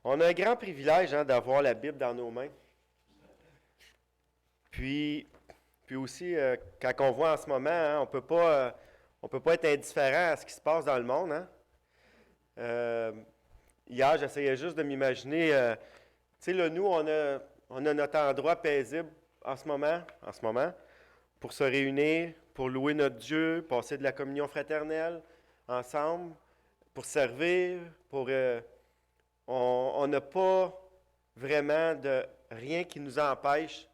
On a un grand privilège d'avoir la Bible dans nos mains. Puis, puis aussi, quand on voit en ce moment, on peut pas être indifférent à ce qui se passe dans le monde. Hier, j'essayais juste de m'imaginer, tu sais, là, nous, on a notre endroit paisible en ce moment, pour se réunir, pour louer notre Dieu, passer de la communion fraternelle ensemble, pour servir, on n'a pas vraiment de rien qui nous empêche.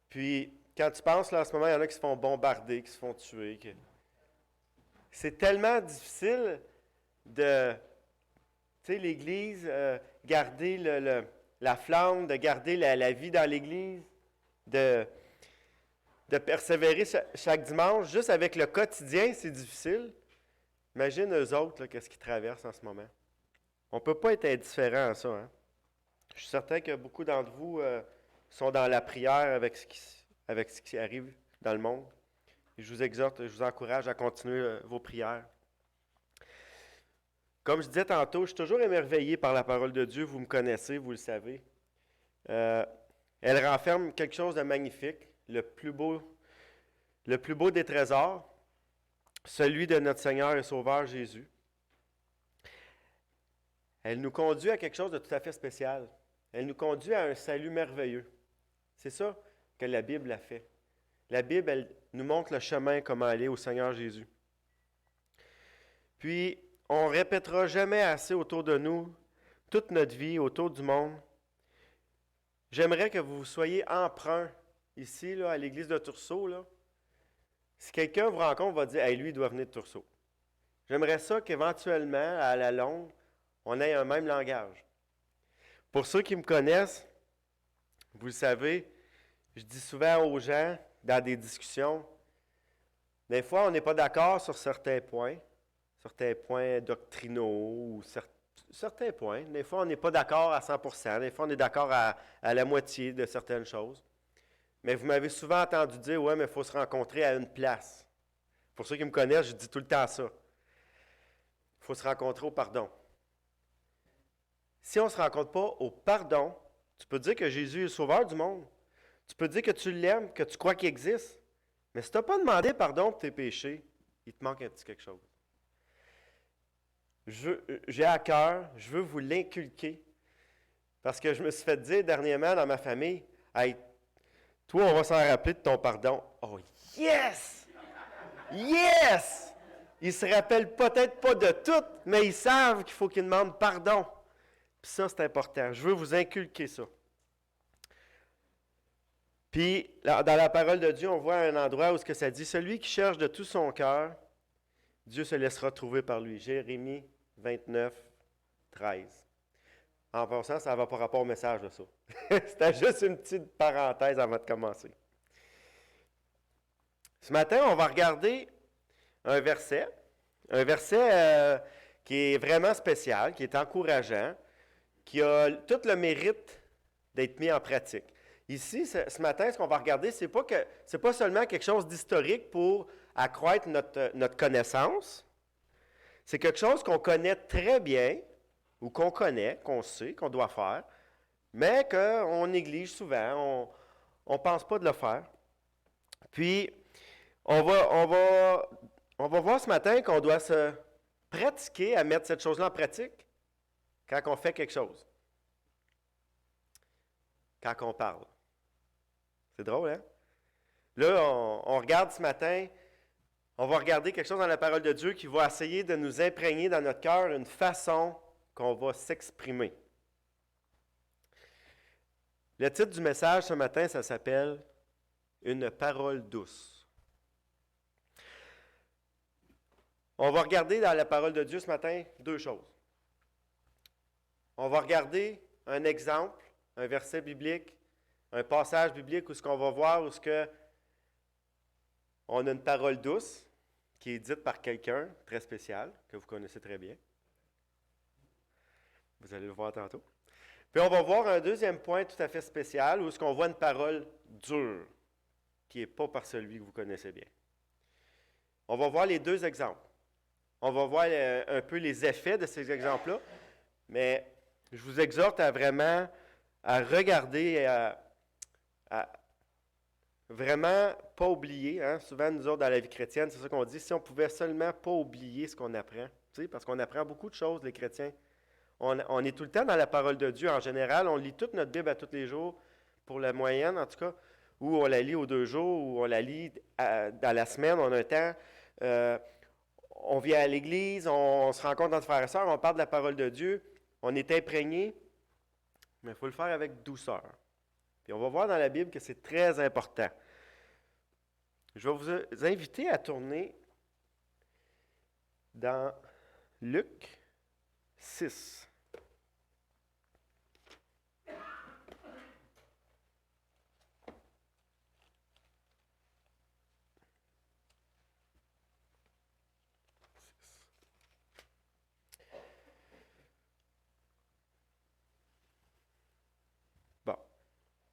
Puis, quand tu penses, là, en ce moment, il y en a qui se font bombarder, qui se font tuer. C'est tellement difficile de, tu sais, l'Église, garder la flamme, de garder la vie dans l'Église, de persévérer chaque dimanche. Juste avec le quotidien, c'est difficile. Imagine eux autres, là, qu'est-ce qu'ils traversent en ce moment. On ne peut pas être indifférent à ça. Hein? Je suis certain que beaucoup d'entre vous sont dans la prière avec ce qui arrive dans le monde. Et je vous exhorte, je vous encourage à continuer vos prières. Comme je disais tantôt, je suis toujours émerveillé par la parole de Dieu. Vous me connaissez, vous le savez. Elle renferme quelque chose de magnifique, le plus beau des trésors, celui de notre Seigneur et Sauveur Jésus. Elle nous conduit à quelque chose de tout à fait spécial. Elle nous conduit à un salut merveilleux. C'est ça que la Bible a fait. La Bible, elle nous montre le chemin, comment aller au Seigneur Jésus. Puis, on ne répétera jamais assez autour de nous, toute notre vie, autour du monde. J'aimerais que vous soyez emprunts ici, là, à l'église de Tursault. Là. Si quelqu'un vous rencontre, va dire « Hey, lui, il doit venir de Tursault ». J'aimerais ça qu'éventuellement, à la longue, on ait un même langage. Pour ceux qui me connaissent, vous le savez, je dis souvent aux gens, dans des discussions, des fois, on n'est pas d'accord sur certains points doctrinaux ou certains points. Des fois, on n'est pas d'accord à 100%, des fois, on est d'accord à la moitié de certaines choses. Mais vous m'avez souvent entendu dire « Ouais, mais il faut se rencontrer à une place ». Pour ceux qui me connaissent, je dis tout le temps ça. Il faut se rencontrer au pardon. Si on ne se rencontre pas au pardon, tu peux dire que Jésus est le sauveur du monde. Tu peux dire que tu l'aimes, que tu crois qu'il existe. Mais si tu n'as pas demandé pardon pour tes péchés, il te manque un petit quelque chose. J'ai à cœur, je veux vous l'inculquer. Parce que je me suis fait dire dernièrement dans ma famille, « Hey, toi, on va s'en rappeler de ton pardon. » Oh, yes! Yes! Ils ne se rappellent peut-être pas de tout, mais ils savent qu'il faut qu'ils demandent pardon. Puis ça, c'est important. Je veux vous inculquer ça. Puis, dans la parole de Dieu, on voit un endroit où ça dit « Celui qui cherche de tout son cœur, Dieu se laissera trouver par lui. » Jérémie 29, 13. En passant, ça ne va pas rapport au message de ça. C'était juste une petite parenthèse avant de commencer. Ce matin, on va regarder un verset qui est vraiment spécial, qui est encourageant, qui a tout le mérite d'être mis en pratique. Ici, ce matin, ce qu'on va regarder, c'est pas seulement quelque chose d'historique pour accroître notre connaissance. C'est quelque chose qu'on connaît très bien, ou qu'on connaît, qu'on sait, qu'on doit faire, mais qu'on néglige souvent, on ne pense pas de le faire. Puis, on va voir ce matin qu'on doit se pratiquer à mettre cette chose-là en pratique quand on fait quelque chose. Quand on parle. C'est drôle, hein? Là, on regarde ce matin, on va regarder quelque chose dans la parole de Dieu qui va essayer de nous imprégner dans notre cœur une façon qu'on va s'exprimer. Le titre du message ce matin, ça s'appelle « Une parole douce ». On va regarder dans la parole de Dieu ce matin deux choses. On va regarder un exemple, un verset biblique, un passage biblique où ce qu'on va voir, où ce que on a une parole douce qui est dite par quelqu'un très spécial, que vous connaissez très bien. Vous allez le voir tantôt. Puis on va voir un deuxième point tout à fait spécial, où ce qu'on voit une parole dure, qui n'est pas par celui que vous connaissez bien. On va voir les deux exemples. On va voir un peu les effets de ces exemples-là, mais je vous exhorte à vraiment à regarder et à vraiment pas oublier. Hein? Souvent, nous autres, dans la vie chrétienne, c'est ça qu'on dit, si on pouvait seulement pas oublier ce qu'on apprend. Tu sais, parce qu'on apprend beaucoup de choses, les chrétiens. On est tout le temps dans la parole de Dieu. En général, on lit toute notre Bible à tous les jours, pour la moyenne en tout cas, ou on la lit aux 2 jours, ou on la lit dans la semaine, on a un temps. On vient à l'église, on se rencontre entre frères et sœurs, on parle de la parole de Dieu, on est imprégné, mais il faut le faire avec douceur. Puis on va voir dans la Bible que c'est très important. Je vais vous inviter à tourner dans Luc 6. Bon,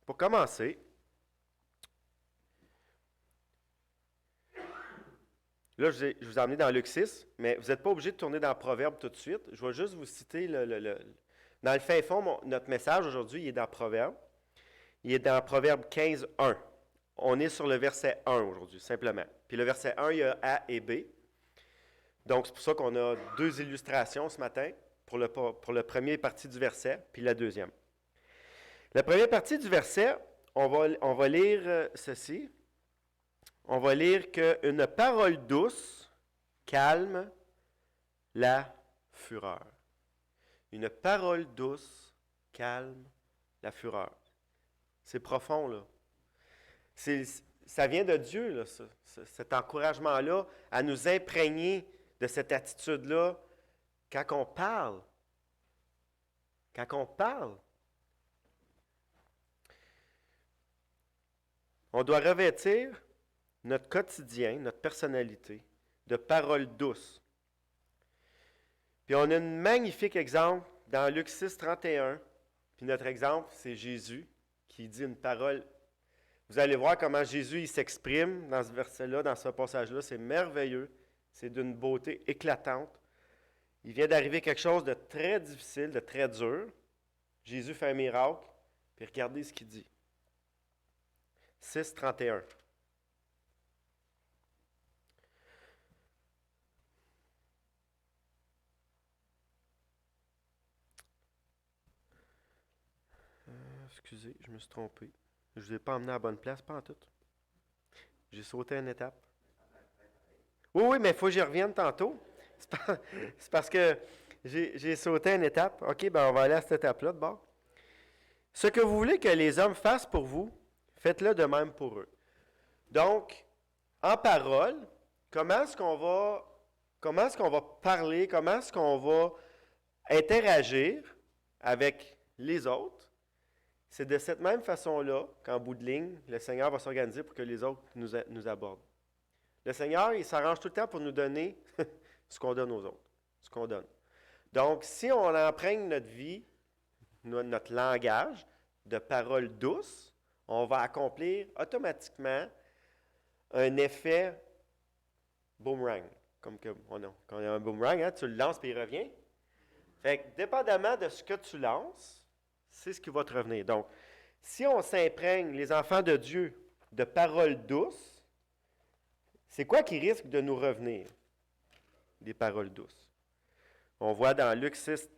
pour commencer, là, je vous ai emmené dans Luc 6, mais vous n'êtes pas obligé de tourner dans Proverbe tout de suite. Je vais juste vous citer dans le fin fond, notre message aujourd'hui, il est dans Proverbe. Il est dans Proverbe 15, 1. On est sur le verset 1 aujourd'hui, simplement. Puis le verset 1, il y a A et B. Donc, c'est pour ça qu'on a 2 illustrations ce matin, pour le premier partie du verset, puis la deuxième. La première partie du verset, on va lire ceci. On va lire qu'une parole douce calme la fureur. Une parole douce calme la fureur. C'est profond, là. Ça vient de Dieu, là, cet encouragement-là, à nous imprégner de cette attitude-là quand on parle. Quand on parle. On doit revêtir notre quotidien, notre personnalité, de paroles douces. Puis on a un magnifique exemple dans Luc 6, 31. Puis notre exemple, c'est Jésus qui dit une parole. Vous allez voir comment Jésus il s'exprime dans ce verset-là, dans ce passage-là. C'est merveilleux. C'est d'une beauté éclatante. Il vient d'arriver quelque chose de très difficile, de très dur. Jésus fait un miracle. Puis regardez ce qu'il dit. 6, 31. Excusez, je me suis trompé. Je ne vous ai pas emmené à la bonne place, pas en tout. J'ai sauté une étape. Oui, mais il faut que j'y revienne tantôt. C'est parce que j'ai sauté une étape. OK, ben on va aller à cette étape-là de bord. Ce que vous voulez que les hommes fassent pour vous, faites-le de même pour eux. Donc, en parole, comment est-ce qu'on va parler, comment est-ce qu'on va interagir avec les autres? C'est de cette même façon-là qu'en bout de ligne, le Seigneur va s'organiser pour que les autres nous abordent. Le Seigneur, il s'arrange tout le temps pour nous donner ce qu'on donne aux autres, ce qu'on donne. Donc, si on imprègne notre vie, notre langage de paroles douces, on va accomplir automatiquement un effet boomerang. Comme que, quand on a un boomerang, hein, tu le lances et il revient. Fait que, dépendamment de ce que tu lances, c'est ce qui va te revenir. Donc, si on s'imprègne, les enfants de Dieu, de paroles douces, c'est quoi qui risque de nous revenir? Des paroles douces. On voit dans Luc 6,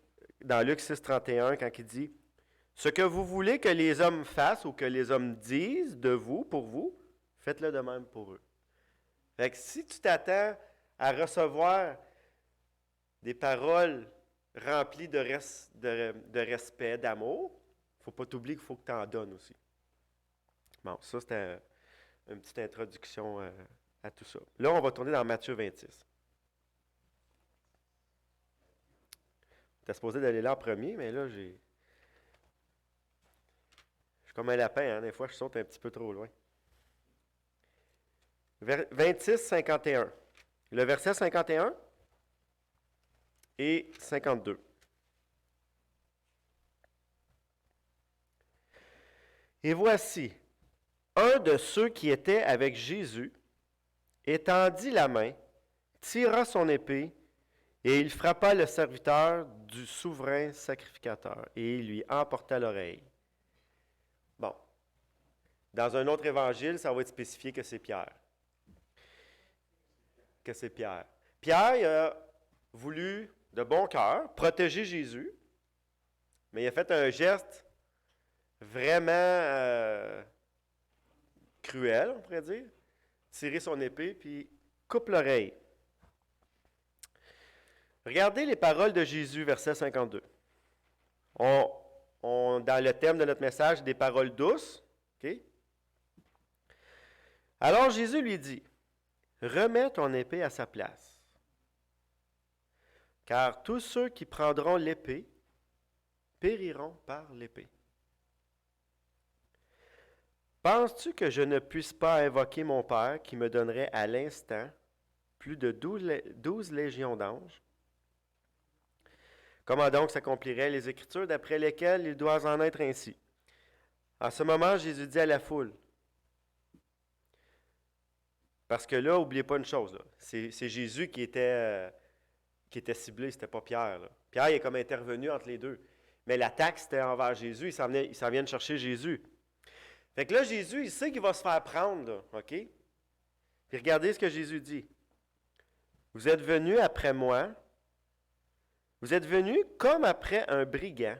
31, quand il dit « Ce que vous voulez que les hommes fassent ou que les hommes disent de vous, pour vous, faites-le de même pour eux. » Fait que si tu t'attends à recevoir des paroles remplies de respect, d'amour, il ne faut pas t'oublier qu'il faut que tu en donnes aussi. Bon, ça, c'était une petite introduction à tout ça. Là, on va tourner dans Matthieu 26. Tu es supposé d'aller là en premier, mais là, je suis comme un lapin, hein? Des fois, je saute un petit peu trop loin. 26, 51. Le verset 51 et 52. Et voici, un de ceux qui étaient avec Jésus, étendit la main, tira son épée Et il frappa le serviteur du souverain sacrificateur et il lui emporta l'oreille. Bon. Dans un autre évangile, ça va être spécifié que c'est Pierre. Que c'est Pierre. Pierre il a voulu, de bon cœur, protéger Jésus, mais il a fait un geste vraiment cruel, on pourrait dire. Tirer son épée, puis coupe l'oreille. Regardez les paroles de Jésus, verset 52. Dans le thème de notre message, des paroles douces. Okay? Alors Jésus lui dit, « Remets ton épée à sa place, car tous ceux qui prendront l'épée périront par l'épée. Penses-tu que je ne puisse pas invoquer mon Père qui me donnerait à l'instant plus de 12 légions d'anges? Comment donc s'accompliraient les Écritures d'après lesquelles il doit en être ainsi? » En ce moment, Jésus dit à la foule, parce que là, n'oubliez pas une chose, là, c'est Jésus qui était ciblé, c'était pas Pierre. Là. Pierre il est comme intervenu entre les deux. Mais l'attaque, c'était envers Jésus, il s'en vient de chercher Jésus. Fait que là, Jésus, il sait qu'il va se faire prendre, là, OK? Puis regardez ce que Jésus dit. Vous êtes venus après moi, vous êtes venus comme après un brigand,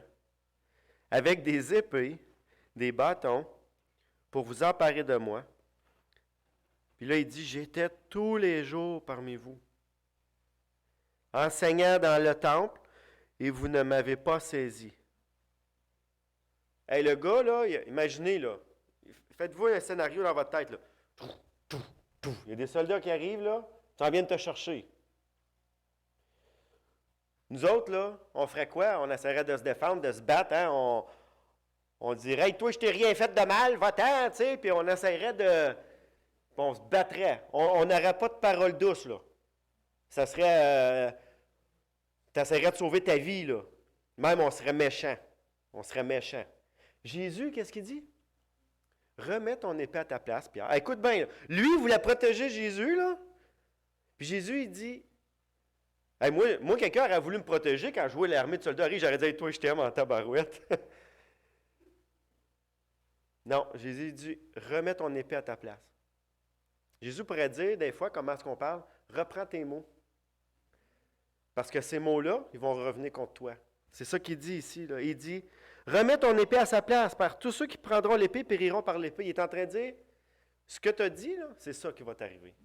avec des épées, des bâtons, pour vous emparer de moi. Puis là, il dit, j'étais tous les jours parmi vous, enseignant dans le temple, et vous ne m'avez pas saisi. Hey, le gars, là, imaginez, là, faites-vous un scénario dans votre tête, là. Il y a des soldats qui arrivent, là, ça vient de te chercher. Nous autres, là, on ferait quoi? On essaierait de se défendre, de se battre, hein? On dirait, hey, toi, je t'ai rien fait de mal, va-t'en, tu sais, puis on essaierait de... On se battrait. On n'aurait pas de parole douce, là. Ça serait... tu essaierais de sauver ta vie, là. Même, on serait méchant. On serait méchant. Jésus, qu'est-ce qu'il dit? Remets ton épée à ta place, Pierre. Ah, écoute bien, là. Lui, il voulait protéger Jésus, là. Puis Jésus, il dit... Hey, moi quelqu'un aurait voulu me protéger quand je jouais l'armée de soldats arrive, j'aurais dit, hey, toi, je t'aime en tabarouette. Non, Jésus dit, remets ton épée à ta place. Jésus pourrait dire, des fois, comment est-ce qu'on parle? Reprends tes mots. Parce que ces mots-là, ils vont revenir contre toi. C'est ça qu'il dit ici. Là. Il dit, remets ton épée à sa place, car tous ceux qui prendront l'épée périront par l'épée. Il est en train de dire, ce que tu as dit, là, c'est ça qui va t'arriver.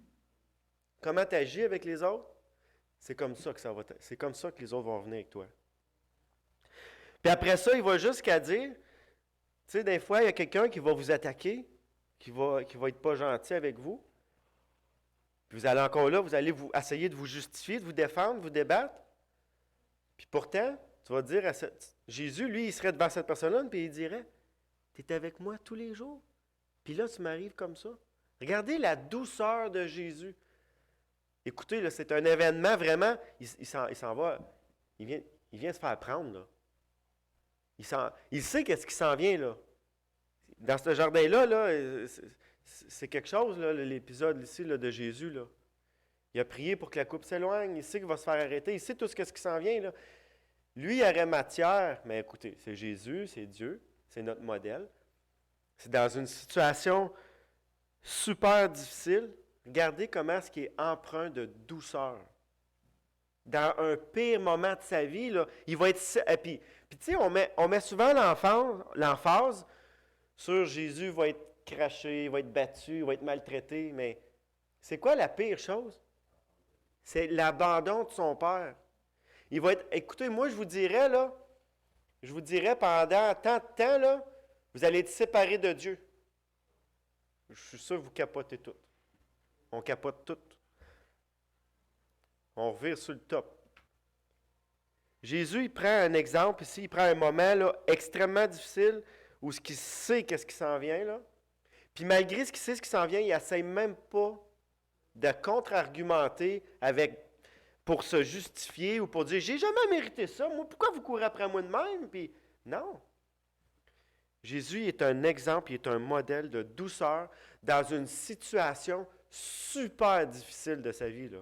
Comment tu agis avec les autres? C'est comme ça que les autres vont venir avec toi. Puis après ça, il va jusqu'à dire, tu sais, des fois, il y a quelqu'un qui va vous attaquer, qui va être pas gentil avec vous. Puis vous allez encore là, vous allez essayer de vous justifier, de vous défendre, de vous débattre. Puis pourtant, tu vas dire à Jésus, lui, il serait devant cette personne-là, puis il dirait, tu es avec moi tous les jours. Puis là, tu m'arrives comme ça. Regardez la douceur de Jésus. Écoutez, là, c'est un événement vraiment, il s'en va, il vient se faire prendre, là. Il sait qu'est-ce qui s'en vient, là. Dans ce jardin-là, là, c'est quelque chose, là, l'épisode ici là, de Jésus, là. Il a prié pour que la coupe s'éloigne, il sait qu'il va se faire arrêter, il sait tout ce qui s'en vient, là. Lui, il aurait matière, mais écoutez, c'est Jésus, c'est Dieu, c'est notre modèle. C'est dans une situation super difficile. Regardez comment est-ce qu'il est empreint de douceur. Dans un pire moment de sa vie, là, il va être... Puis tu sais, on met souvent l'emphase sur Jésus va être craché, il va être battu, il va être maltraité, mais c'est quoi la pire chose? C'est l'abandon de son Père. Il va être... Écoutez, moi, je vous dirais pendant tant de temps, là, vous allez être séparés de Dieu. Je suis sûr que vous capotez tout. On capote tout. On revire sur le top. Jésus, il prend un exemple ici, il prend un moment là, extrêmement difficile où ce qu'il sait qu'est-ce qui s'en vient. Là. Puis malgré ce qu'il sait ce qui s'en vient, il n'essaie même pas de contre-argumenter pour se justifier ou pour dire « J'ai jamais mérité ça, moi, pourquoi vous courez après moi de même? » Puis non. Jésus est un exemple, il est un modèle de douceur dans une situation super difficile de sa vie. Là.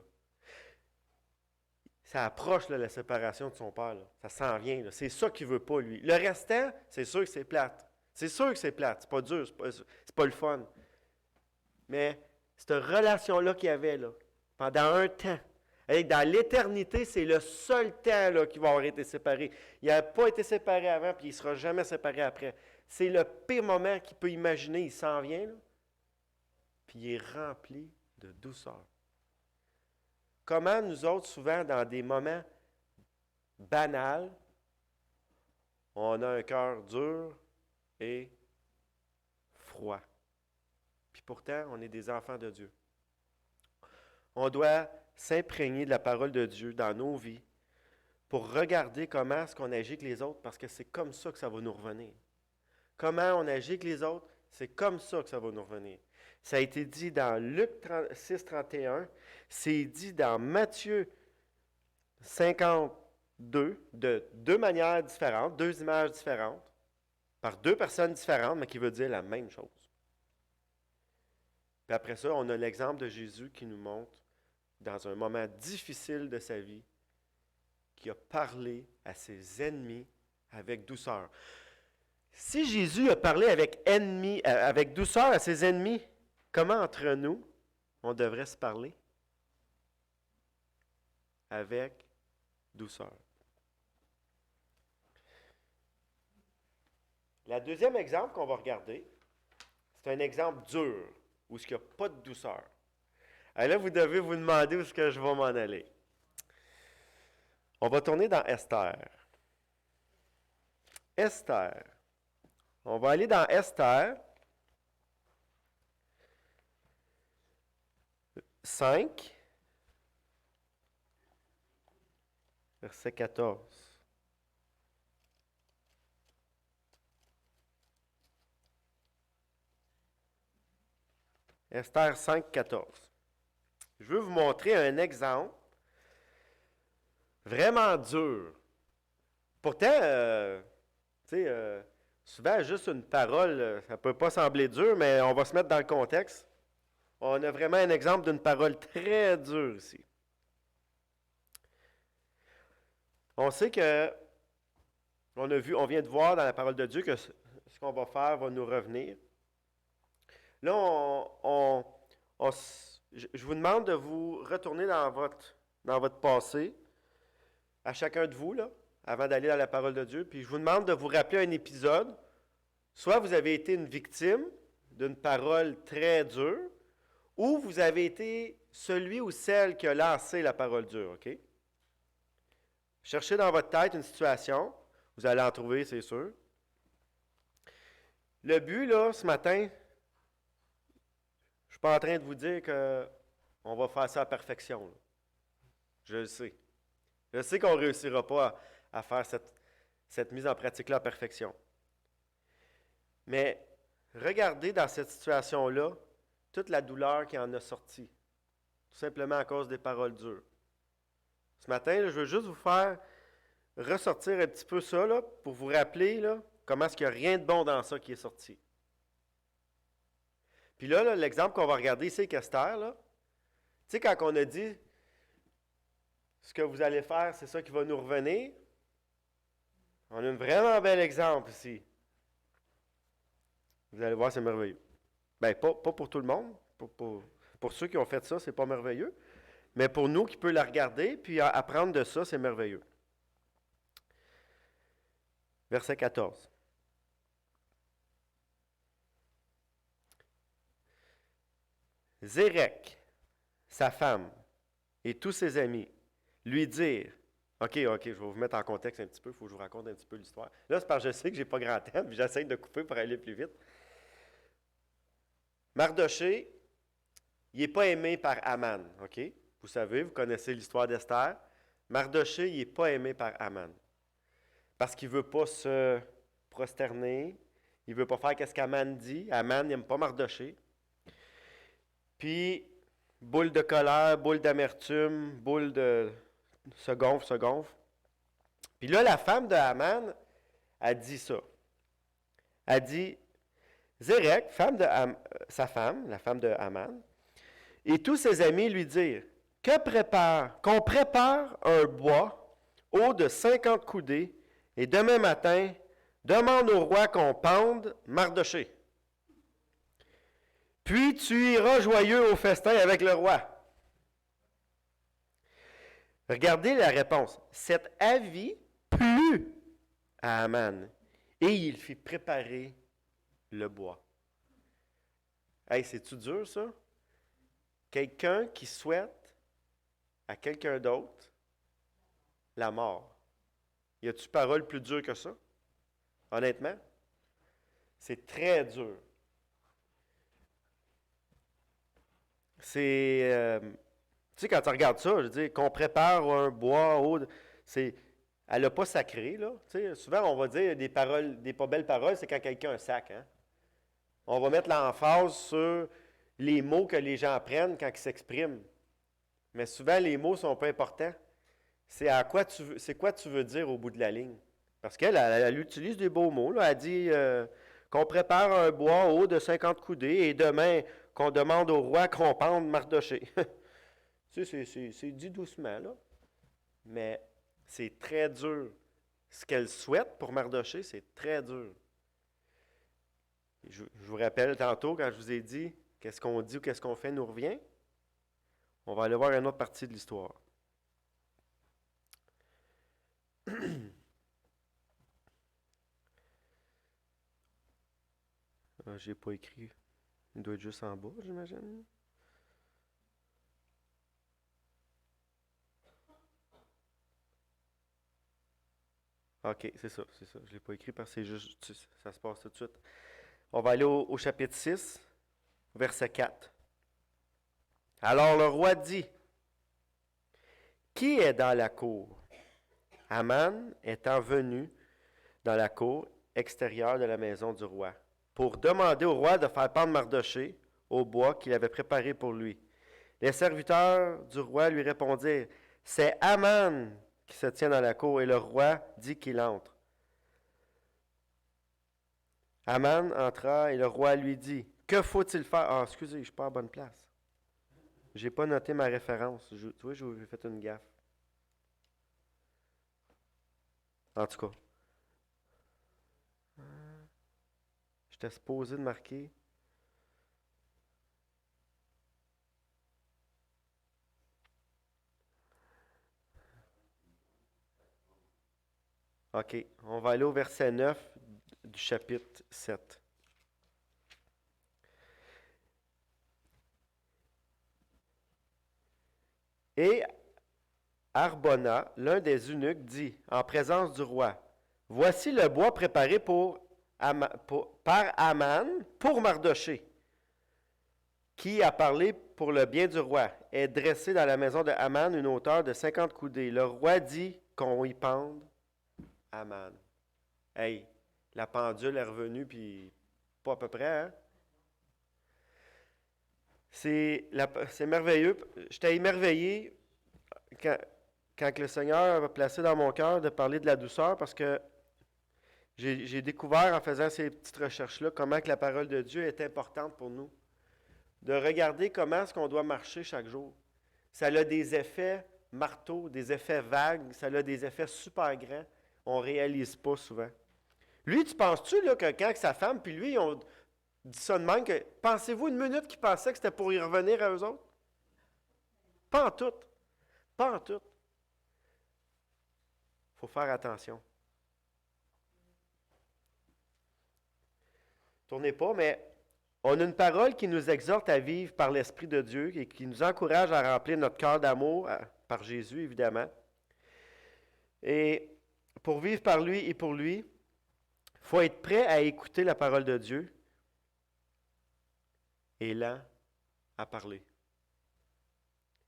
ça approche là, la séparation de son père. Là. Ça s'en vient. Là. C'est ça qu'il ne veut pas, lui. Le restant, c'est sûr que c'est plate. C'est sûr que c'est plate. C'est pas dur. C'est pas le fun. Mais cette relation-là qu'il y avait là, pendant un temps, et dans l'éternité, c'est le seul temps là, qu'il va avoir été séparé. Il n'a pas été séparé avant, puis il ne sera jamais séparé après. C'est le pire moment qu'il peut imaginer. Il s'en vient, là, puis il est rempli de douceur. Comment nous autres, souvent, dans des moments banals, on a un cœur dur et froid. Puis pourtant, on est des enfants de Dieu. On doit s'imprégner de la parole de Dieu dans nos vies pour regarder comment est-ce qu'on agit avec les autres, parce que c'est comme ça que ça va nous revenir. Comment on agit avec les autres, c'est comme ça que ça va nous revenir. Ça a été dit dans Luc 6, 31, c'est dit dans Matthieu 52, de deux manières différentes, deux images différentes, par deux personnes différentes, mais qui veut dire la même chose. Puis après ça, on a l'exemple de Jésus qui nous montre, dans un moment difficile de sa vie, qui a parlé à ses ennemis avec douceur. Si Jésus a parlé avec douceur à ses ennemis, comment entre nous, on devrait se parler? Avec douceur. Le deuxième exemple qu'on va regarder, c'est un exemple dur, où il n'y a pas de douceur. Alors là, vous devez vous demander où est-ce que je vais m'en aller. On va tourner dans Esther. Esther. On va aller dans Esther 5, verset 14. Esther 5, 14. Je veux vous montrer un exemple vraiment dur. Pourtant, souvent, juste une parole, ça ne peut pas sembler dur, mais on va se mettre dans le contexte. On a vraiment un exemple d'une parole très dure ici. On sait que, on vient de voir dans la parole de Dieu que ce qu'on va faire va nous revenir. Là, je vous demande de vous retourner dans votre passé, à chacun de vous, là, avant d'aller dans la parole de Dieu, puis je vous demande de vous rappeler un épisode. Soit vous avez été une victime d'une parole très dure, ou vous avez été celui ou celle qui a lancé la parole dure, OK? Cherchez dans votre tête une situation, vous allez en trouver, c'est sûr. Le but, là, ce matin, je ne suis pas en train de vous dire qu'on va faire ça à perfection. Là. Je le sais. Je sais qu'on ne réussira pas à faire cette mise en pratique-là à perfection. Mais regardez dans cette situation-là toute la douleur qui en a sorti, tout simplement à cause des paroles dures. Ce matin, là, je veux juste vous faire ressortir un petit peu ça, là, pour vous rappeler là, comment est-ce qu'il n'y a rien de bon dans ça qui est sorti. Puis là, l'exemple qu'on va regarder ici avec Esther, là, tu sais, quand on a dit ce que vous allez faire, c'est ça qui va nous revenir, on a un vraiment bel exemple ici. Vous allez voir, c'est merveilleux. Bien, pas pour tout le monde. Pour ceux qui ont fait ça, c'est pas merveilleux. Mais pour nous qui peut la regarder puis apprendre de ça, c'est merveilleux. Verset 14. Zérek, sa femme, et tous ses amis lui dirent, OK, je vais vous mettre en contexte un petit peu, il faut que je vous raconte un petit peu l'histoire. Là, c'est parce que je sais que je n'ai pas grand temps, puis j'essaie de couper pour aller plus vite. Mardoché, il n'est pas aimé par Aman, OK? Vous savez, vous connaissez l'histoire d'Esther. Mardoché, il n'est pas aimé par Aman. Parce qu'il ne veut pas se prosterner, il ne veut pas faire ce qu'Aman dit. Aman n'aime pas Mardoché. Puis, boule de colère, boule d'amertume, boule de... se gonfle. Puis là, la femme de Haman a dit ça. Elle dit, Zérek, sa femme, la femme de Haman, et tous ses amis lui dirent, qu'on prépare un bois haut de 50 coudées, et demain matin, demande au roi qu'on pende Mardochée. Puis tu iras joyeux au festin avec le roi. Regardez la réponse. Cet avis plut à Aman, et il fit préparer le bois. Hey, c'est-tu dur, ça? Quelqu'un qui souhaite à quelqu'un d'autre la mort. Y a-tu parole plus dure que ça? Honnêtement? C'est très dur. C'est... tu sais, quand tu regardes ça, je veux dire, qu'on prépare un bois haut, c'est... Elle n'a pas sacré, là. Tu sais, souvent, on va dire des paroles, des pas belles paroles, c'est quand quelqu'un a un sac, hein? On va mettre l'emphase sur les mots que les gens prennent quand ils s'expriment. Mais souvent, les mots ne sont pas importants. C'est quoi tu veux dire au bout de la ligne. Parce qu'elle utilise des beaux mots. Là. Elle dit qu'on prépare un bois haut de 50 coudées et demain, qu'on demande au roi qu'on pende Mardochée. Tu sais, c'est dit doucement, là. Mais c'est très dur. Ce qu'elle souhaite pour Mardochée, c'est très dur. Je vous rappelle tantôt, quand je vous ai dit qu'est-ce qu'on dit ou qu'est-ce qu'on fait nous revient, on va aller voir une autre partie de l'histoire. J'ai pas écrit. Il doit être juste en bas, j'imagine. OK, c'est ça. Je ne l'ai pas écrit parce que c'est juste, ça se passe tout de suite. On va aller au chapitre 6, verset 4. Alors le roi dit, qui est dans la cour? Aman étant venu dans la cour extérieure de la maison du roi, pour demander au roi de faire pendre Mardochée au bois qu'il avait préparé pour lui. Les serviteurs du roi lui répondirent, c'est Aman qui se tient dans la cour, et le roi dit qu'il entre. Aman entra et le roi lui dit, que faut-il faire? Ah, excusez, je ne suis pas à la bonne place. Je n'ai pas noté ma référence. Tu vois, j'ai fait une gaffe. En tout cas. J'étais supposé de marquer. OK. On va aller au verset 9 du chapitre 7. Et Arbona, l'un des eunuques, dit, en présence du roi, voici le bois préparé par Aman pour Mardochée, qui a parlé pour le bien du roi, est dressé dans la maison de Aman une hauteur de 50 coudées. Le roi dit qu'on y pende Aman. Hey, la pendule est revenue, puis pas à peu près, hein? C'est merveilleux. J'étais émerveillé quand le Seigneur a placé dans mon cœur de parler de la douceur, parce que j'ai découvert en faisant ces petites recherches-là comment que la parole de Dieu est importante pour nous. De regarder comment est-ce qu'on doit marcher chaque jour. Ça a des effets marteaux, des effets vagues, ça a des effets super grands. On ne réalise pas souvent. Lui, tu penses-tu là, que quand sa femme, puis lui, on dit ça de même, que pensez-vous une minute qu'ils pensaient que c'était pour y revenir à eux autres? Pas en tout. Pas en tout. Il faut faire attention. Tournez pas, mais on a une parole qui nous exhorte à vivre par l'Esprit de Dieu et qui nous encourage à remplir notre cœur d'amour, par Jésus évidemment. Et pour vivre par lui et pour lui, il faut être prêt à écouter la parole de Dieu et lent à parler.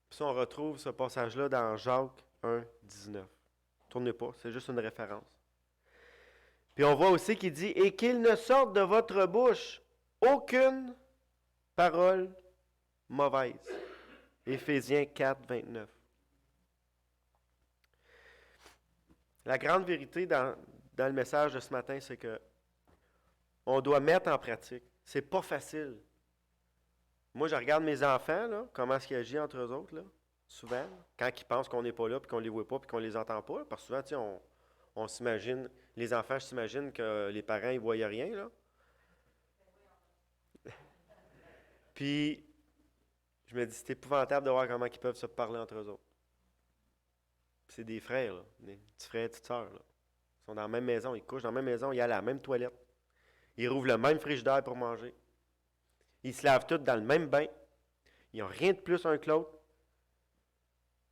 Puis ça, on retrouve ce passage-là dans Jacques 1, 19. Tournez pas, c'est juste une référence. Puis on voit aussi qu'il dit « Et qu'il ne sorte de votre bouche aucune parole mauvaise. » Éphésiens 4, 29. La grande vérité dans le message de ce matin, c'est que on doit mettre en pratique. C'est pas facile. Moi, je regarde mes enfants, là, comment est-ce qu'ils agissent entre eux autres. Là. souvent, quand ils pensent qu'on n'est pas là, puis qu'on ne les voit pas, puis qu'on ne les entend pas. Parce que souvent, tu sais, on s'imagine, les enfants s'imaginent que les parents, ils ne voyaient rien, là. Puis, je me dis, c'est épouvantable de voir comment ils peuvent se parler entre eux autres. Puis c'est des frères, là, des petits frères et petites sœurs, là. Ils sont dans la même maison, ils couchent dans la même maison, ils allent à la même toilette. Ils rouvrent le même frigidaire pour manger. Ils se lavent tous dans le même bain. Ils n'ont rien de plus un que l'autre.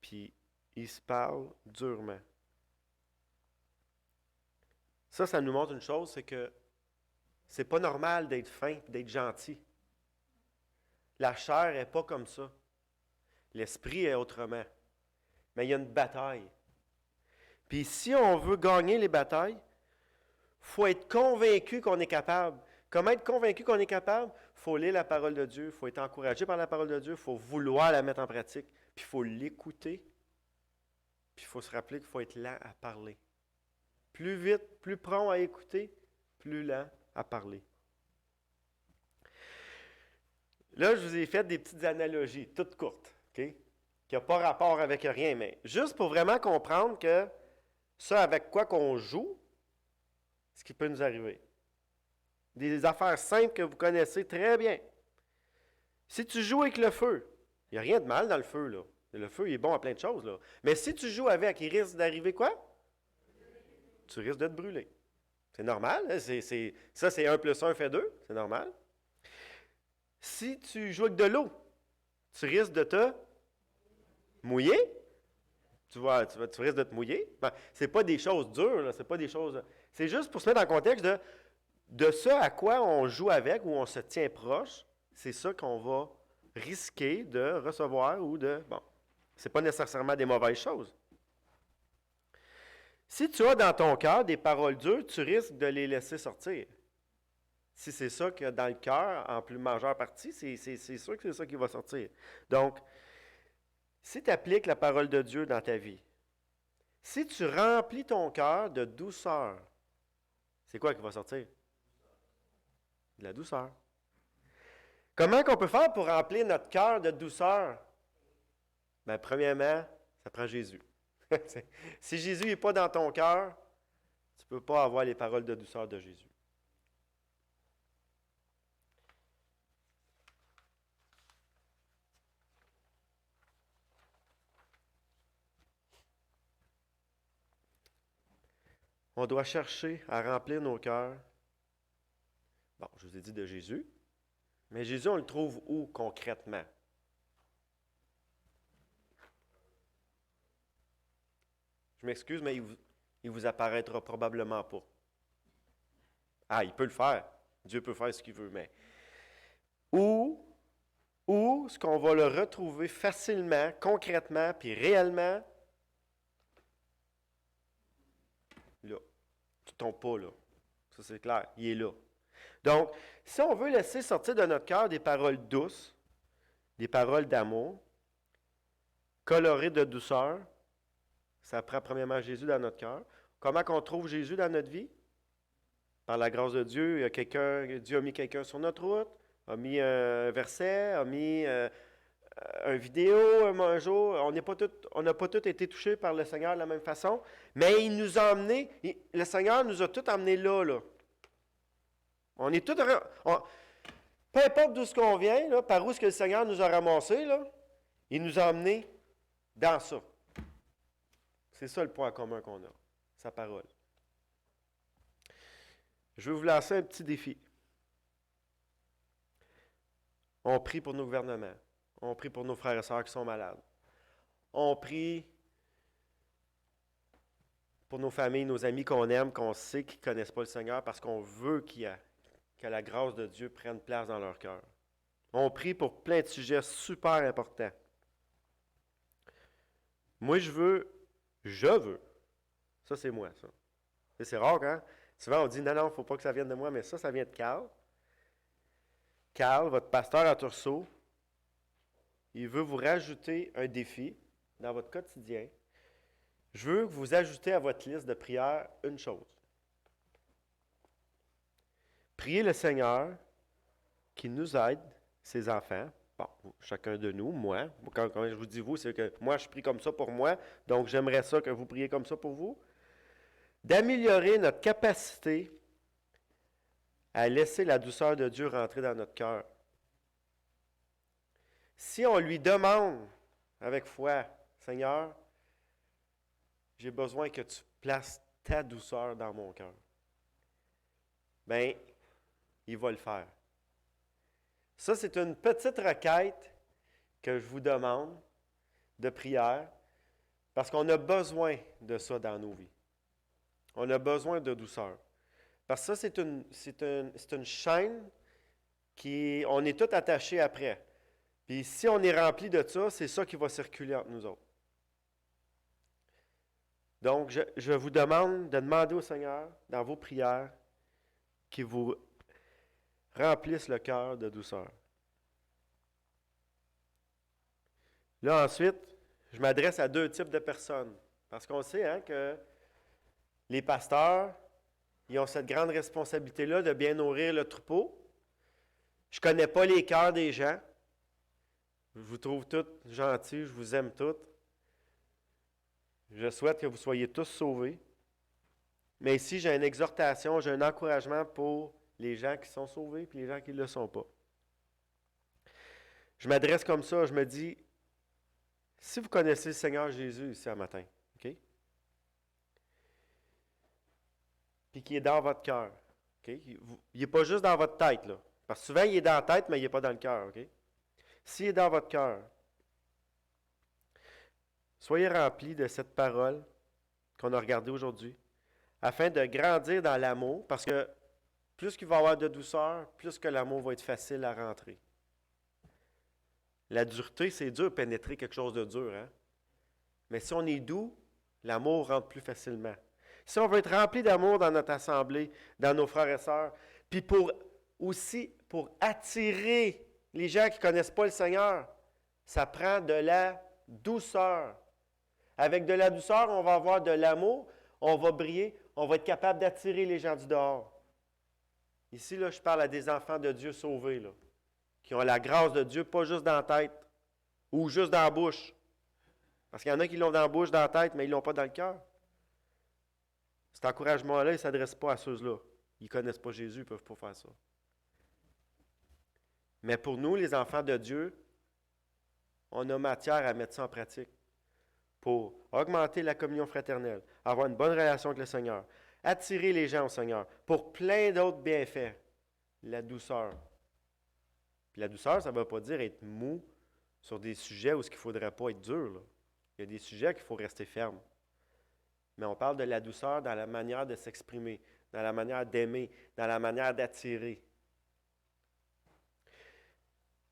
Puis, ils se parlent durement. Ça nous montre une chose, c'est que c'est pas normal d'être fin et d'être gentil. La chair n'est pas comme ça. L'esprit est autrement. Mais il y a une bataille. Puis si on veut gagner les batailles, il faut être convaincu qu'on est capable. Comment être convaincu qu'on est capable? Il faut lire la parole de Dieu, il faut être encouragé par la parole de Dieu, il faut vouloir la mettre en pratique, puis il faut l'écouter, puis il faut se rappeler qu'il faut être lent à parler. Plus vite, plus prompt à écouter, plus lent à parler. Là, je vous ai fait des petites analogies, toutes courtes, OK? Qui n'ont pas rapport avec rien, mais juste pour vraiment comprendre que ça avec quoi qu'on joue, ce qui peut nous arriver. Des affaires simples que vous connaissez très bien. Si tu joues avec le feu, il n'y a rien de mal dans le feu, là. Le feu, il est bon à plein de choses, là. Mais si tu joues avec, il risque d'arriver quoi? Tu risques de te brûler. C'est normal. Hein? Ça, c'est 1 plus 1 fait 2. C'est normal. Si tu joues avec de l'eau, tu risques de te mouiller. Tu risques de te mouiller. Ben, ce n'est pas des choses dures, là, c'est pas des choses. C'est juste pour se mettre en contexte de ce à quoi on joue avec ou on se tient proche, c'est ça qu'on va risquer de recevoir ou de. Bon, ce n'est pas nécessairement des mauvaises choses. Si tu as dans ton cœur des paroles dures, tu risques de les laisser sortir. Si c'est ça qu'il y a dans le cœur, en plus majeure partie, c'est sûr que c'est ça qui va sortir. Donc, si tu appliques la parole de Dieu dans ta vie, si tu remplis ton cœur de douceur, c'est quoi qui va sortir? De la douceur. Comment qu'on peut faire pour remplir notre cœur de douceur? Bien, premièrement, ça prend Jésus. Si Jésus n'est pas dans ton cœur, tu ne peux pas avoir les paroles de douceur de Jésus. On doit chercher à remplir nos cœurs. Bon, je vous ai dit de Jésus, mais Jésus, on le trouve où concrètement? Je m'excuse, mais il vous apparaîtra probablement pas. Ah, il peut le faire. Dieu peut faire ce qu'il veut, mais où est-ce qu'on va le retrouver facilement, concrètement, puis réellement? Là. Tu ne tombes pas là. Ça, c'est clair. Il est là. Donc, si on veut laisser sortir de notre cœur des paroles douces, des paroles d'amour, colorées de douceur, ça prend premièrement Jésus dans notre cœur. Comment qu'on trouve Jésus dans notre vie? Par la grâce de Dieu, Dieu a mis quelqu'un sur notre route, a mis un verset, a mis une vidéo un jour. On n'a pas tous été touchés par le Seigneur de la même façon, mais il nous a emmenés, le Seigneur nous a tous emmenés là. On est tous, peu importe d'où ce qu'on vient, là, par où est-ce que le Seigneur nous a ramassés, là, il nous a emmenés dans ça. C'est ça le point commun qu'on a, sa parole. Je vais vous lancer un petit défi. On prie pour nos gouvernements. On prie pour nos frères et sœurs qui sont malades. On prie pour nos familles, nos amis qu'on aime, qu'on sait qu'ils ne connaissent pas le Seigneur parce qu'on veut que la grâce de Dieu prenne place dans leur cœur. On prie pour plein de sujets super importants. Moi, je veux, ça c'est moi, ça. C'est rare, hein? Souvent, on dit, non, il ne faut pas que ça vienne de moi, mais ça vient de Carl. Carl, votre pasteur à Tursault, il veut vous rajouter un défi dans votre quotidien. Je veux que vous ajoutez à votre liste de prières une chose. Priez le Seigneur qui nous aide, ses enfants, bon, chacun de nous, moi, quand je vous dis vous, c'est que moi, je prie comme ça pour moi, donc j'aimerais ça que vous priez comme ça pour vous, d'améliorer notre capacité à laisser la douceur de Dieu rentrer dans notre cœur. Si on lui demande avec foi, Seigneur, j'ai besoin que tu places ta douceur dans mon cœur, bien, il va le faire. Ça, c'est une petite requête que je vous demande de prière, parce qu'on a besoin de ça dans nos vies. On a besoin de douceur. Parce que ça, c'est une chaîne qui, on est tous attachés après. Puis si on est rempli de ça, c'est ça qui va circuler entre nous autres. Donc, je vous demande de demander au Seigneur, dans vos prières, qu'il vous remplisse le cœur de douceur. Là, ensuite, je m'adresse à deux types de personnes. Parce qu'on sait que les pasteurs, ils ont cette grande responsabilité-là de bien nourrir le troupeau. Je ne connais pas les cœurs des gens. Je vous trouve tous gentils, je vous aime tous. Je souhaite que vous soyez tous sauvés. Mais ici, j'ai une exhortation, j'ai un encouragement pour les gens qui sont sauvés et les gens qui ne le sont pas. Je m'adresse comme ça, je me dis, si vous connaissez le Seigneur Jésus ici un matin, OK? Puis qu'il est dans votre cœur, OK? Il n'est pas juste dans votre tête, là. Parce que souvent, il est dans la tête, mais il n'est pas dans le cœur, OK? S'il est dans votre cœur, soyez remplis de cette parole qu'on a regardée aujourd'hui, afin de grandir dans l'amour, parce que plus qu'il va y avoir de douceur, plus que l'amour va être facile à rentrer. La dureté, c'est dur de pénétrer quelque chose de dur, hein? Mais si on est doux, l'amour rentre plus facilement. Si on veut être rempli d'amour dans notre assemblée, dans nos frères et sœurs, puis pour attirer les gens qui ne connaissent pas le Seigneur, ça prend de la douceur. Avec de la douceur, on va avoir de l'amour, on va briller, on va être capable d'attirer les gens du dehors. Ici, là, je parle à des enfants de Dieu sauvés, là, qui ont la grâce de Dieu, pas juste dans la tête ou juste dans la bouche. Parce qu'il y en a qui l'ont dans la bouche, dans la tête, mais ils ne l'ont pas dans le cœur. Cet encouragement-là, il ne s'adresse pas à ceux-là. Ils ne connaissent pas Jésus, ils ne peuvent pas faire ça. Mais pour nous, les enfants de Dieu, on a matière à mettre ça en pratique pour augmenter la communion fraternelle, avoir une bonne relation avec le Seigneur, attirer les gens au Seigneur, pour plein d'autres bienfaits. La douceur. Puis la douceur, ça ne veut pas dire être mou sur des sujets où il ne faudrait pas être dur, là. Il y a des sujets qu'il faut rester ferme. Mais on parle de la douceur dans la manière de s'exprimer, dans la manière d'aimer, dans la manière d'attirer.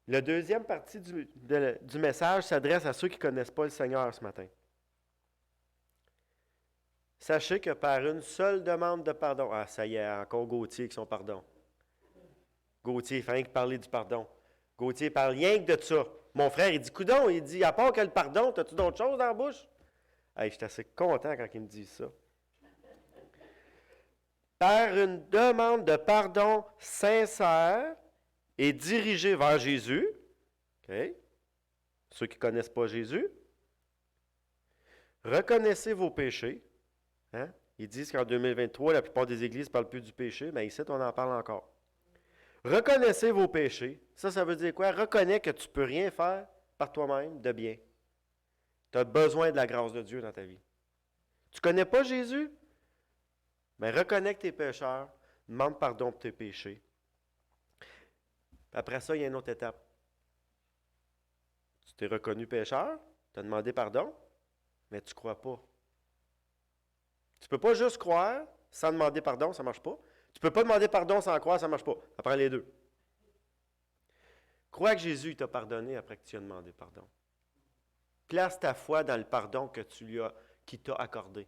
La deuxième partie du message s'adresse à ceux qui ne connaissent pas le Seigneur ce matin. Sachez que par une seule demande de pardon, ah ça y est, encore Gauthier avec son pardon. Gauthier, il fait rien que parler du pardon. Gauthier parle rien que de ça. Mon frère, il dit, coudon, il dit, à part que le pardon, as-tu d'autres choses dans la bouche? Hey, je suis assez content quand il me dit ça. Par une demande de pardon sincère et dirigée vers Jésus, okay, ceux qui ne connaissent pas Jésus, reconnaissez vos péchés. Hein? Ils disent qu'en 2023, la plupart des églises ne parlent plus du péché, mais ici, on en parle encore. Reconnaissez vos péchés. Ça veut dire quoi? Reconnais que tu ne peux rien faire par toi-même de bien. Tu as besoin de la grâce de Dieu dans ta vie. Tu ne connais pas Jésus? Mais reconnais que tu es pécheur, demande pardon pour tes péchés. Après ça, il y a une autre étape. Tu t'es reconnu pécheur, tu as demandé pardon, mais tu ne crois pas. Tu ne peux pas juste croire sans demander pardon, ça ne marche pas. Tu ne peux pas demander pardon sans croire, ça ne marche pas. Ça prend les deux. Crois que Jésus t'a pardonné après que tu as demandé pardon. Place ta foi dans le pardon que qu'il t'a accordé.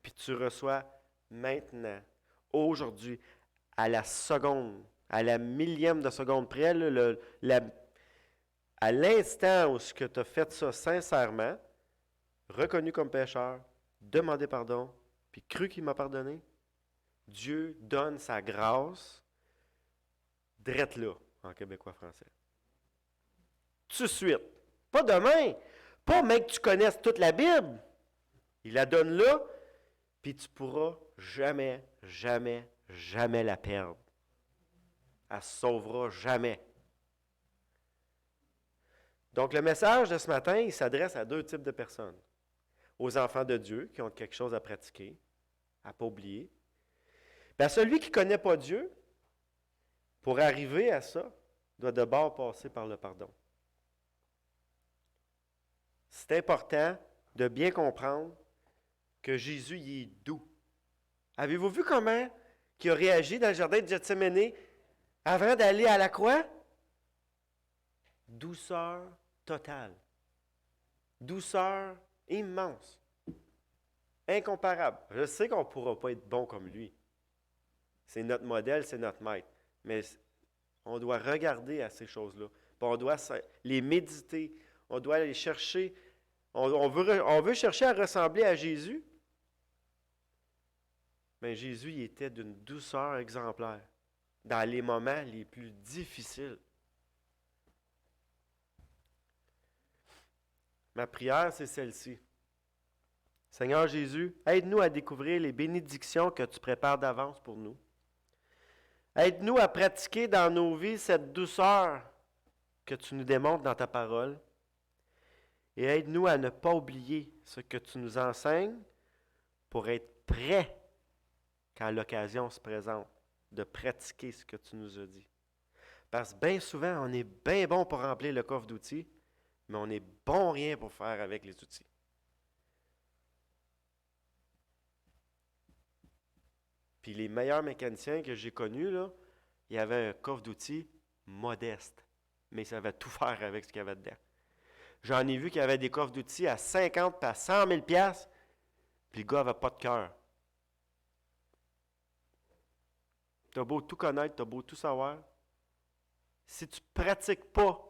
Puis tu reçois maintenant, aujourd'hui, à la seconde, à la millième de seconde près, à l'instant où tu as fait ça sincèrement, reconnu comme pécheur, demandé pardon, puis cru qu'il m'a pardonné, Dieu donne sa grâce drette là. en québécois français. Tout de suite. Pas demain. Pas même que tu connaisses toute la Bible. Il la donne là, puis tu ne pourras jamais, jamais, jamais la perdre. Elle ne se sauvera jamais. Donc, le message de ce matin, il s'adresse à deux types de personnes. Aux enfants de Dieu qui ont quelque chose à pratiquer, à ne pas oublier. Puis à celui qui ne connaît pas Dieu, pour arriver à ça, doit d'abord passer par le pardon. C'est important de bien comprendre que Jésus il est doux. Avez-vous vu comment il a réagi dans le jardin de Gethsémani avant d'aller à la croix? Douceur totale. Douceur immense. Incomparable. Je sais qu'on ne pourra pas être bon comme lui. C'est notre modèle, c'est notre maître. Mais on doit regarder à ces choses-là. On doit les méditer. On doit les chercher. On veut chercher à ressembler à Jésus. Mais Jésus il était d'une douceur exemplaire dans les moments les plus difficiles. Ma prière, c'est celle-ci. Seigneur Jésus, aide-nous à découvrir les bénédictions que tu prépares d'avance pour nous. Aide-nous à pratiquer dans nos vies cette douceur que tu nous démontres dans ta parole. Et aide-nous à ne pas oublier ce que tu nous enseignes pour être prêts quand l'occasion se présente de pratiquer ce que tu nous as dit. Parce que bien souvent, on est bien bon pour remplir le coffre d'outils, mais on n'est bon rien pour faire avec les outils. Puis les meilleurs mécaniciens que j'ai connus, là, il y avait un coffre d'outils modeste, mais ils savaient tout faire avec ce qu'il y avait dedans. J'en ai vu qu'il y avait des coffres d'outils à 50 et à 100 000 $, puis le gars n'avait pas de cœur. Tu as beau tout connaître, tu as beau tout savoir. Si tu ne pratiques pas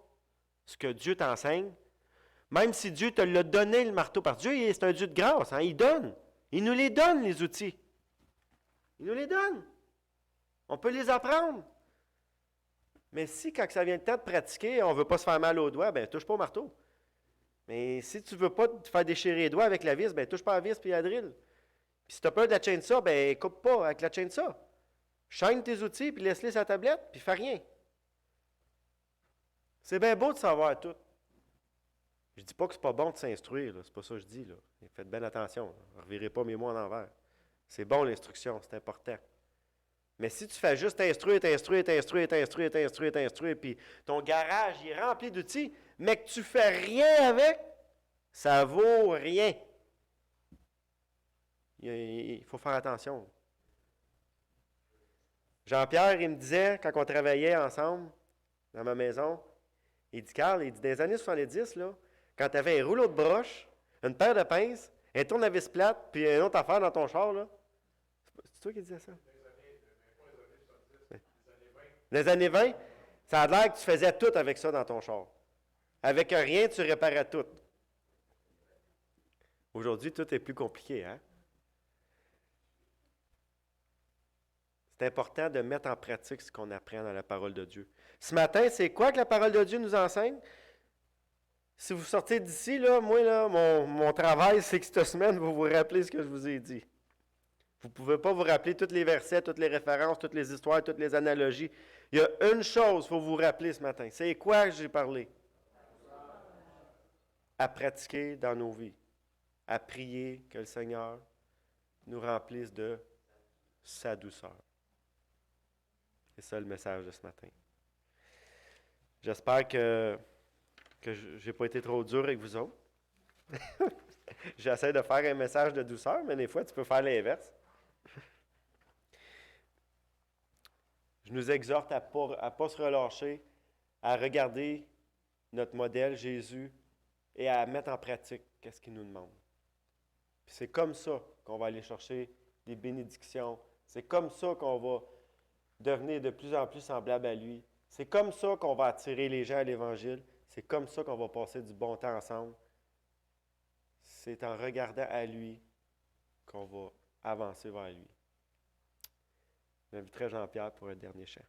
ce que Dieu t'enseigne, même si Dieu te l'a donné le marteau, parce que Dieu, c'est un Dieu de grâce, hein, il donne. Il nous les donne, les outils. Il nous les donne. On peut les apprendre. Mais si, quand ça vient le temps de pratiquer, on ne veut pas se faire mal aux doigts, bien, touche pas au marteau. Mais si tu ne veux pas te faire déchirer les doigts avec la vis, bien, touche pas à la vis puis à la drill. Puis si tu as peur de la chainsaw, bien, coupe pas avec la chainsaw. Chaîne tes outils, puis laisse-les sur la tablette, puis fais rien. C'est bien beau de savoir tout. Je ne dis pas que c'est pas bon de s'instruire, c'est pas ça que je dis. Là. Faites bien attention, ne revirez pas mes mots en envers. C'est bon l'instruction, c'est important. Mais si tu fais juste t'instruire, puis ton garage il est rempli d'outils, mais que tu fais rien avec, ça vaut rien. Il faut faire attention. Jean-Pierre, il me disait, quand on travaillait ensemble, dans ma maison, il dit, Carl, il dit, dans les années 70, là, quand tu avais un rouleau de broche, une paire de pinces, un tournevis plate, puis une autre affaire dans ton char, là, c'est toi qui disais ça? Dans les années 20, ça a l'air que tu faisais tout avec ça dans ton char. Avec rien, tu réparais tout. Aujourd'hui, tout est plus compliqué, hein? C'est important de mettre en pratique ce qu'on apprend dans la parole de Dieu. Ce matin, c'est quoi que la parole de Dieu nous enseigne? Si vous sortez d'ici, là, moi, là, mon travail, c'est que cette semaine, vous vous rappelez ce que je vous ai dit. Vous ne pouvez pas vous rappeler tous les versets, toutes les références, toutes les histoires, toutes les analogies. Il y a une chose qu'il faut vous rappeler ce matin. C'est quoi que j'ai parlé? À pratiquer dans nos vies. À prier que le Seigneur nous remplisse de sa douceur. C'est ça le message de ce matin. J'espère que je n'ai pas été trop dur avec vous autres. J'essaie de faire un message de douceur, mais des fois, tu peux faire l'inverse. Je nous exhorte à ne pas se relâcher, à regarder notre modèle, Jésus, et à mettre en pratique ce qu'il nous demande. Puis c'est comme ça qu'on va aller chercher des bénédictions. C'est comme ça qu'on va devenir de plus en plus semblable à lui. C'est comme ça qu'on va attirer les gens à l'Évangile. C'est comme ça qu'on va passer du bon temps ensemble. C'est en regardant à lui qu'on va avancer vers lui. J'inviterai Jean-Pierre pour un dernier chant.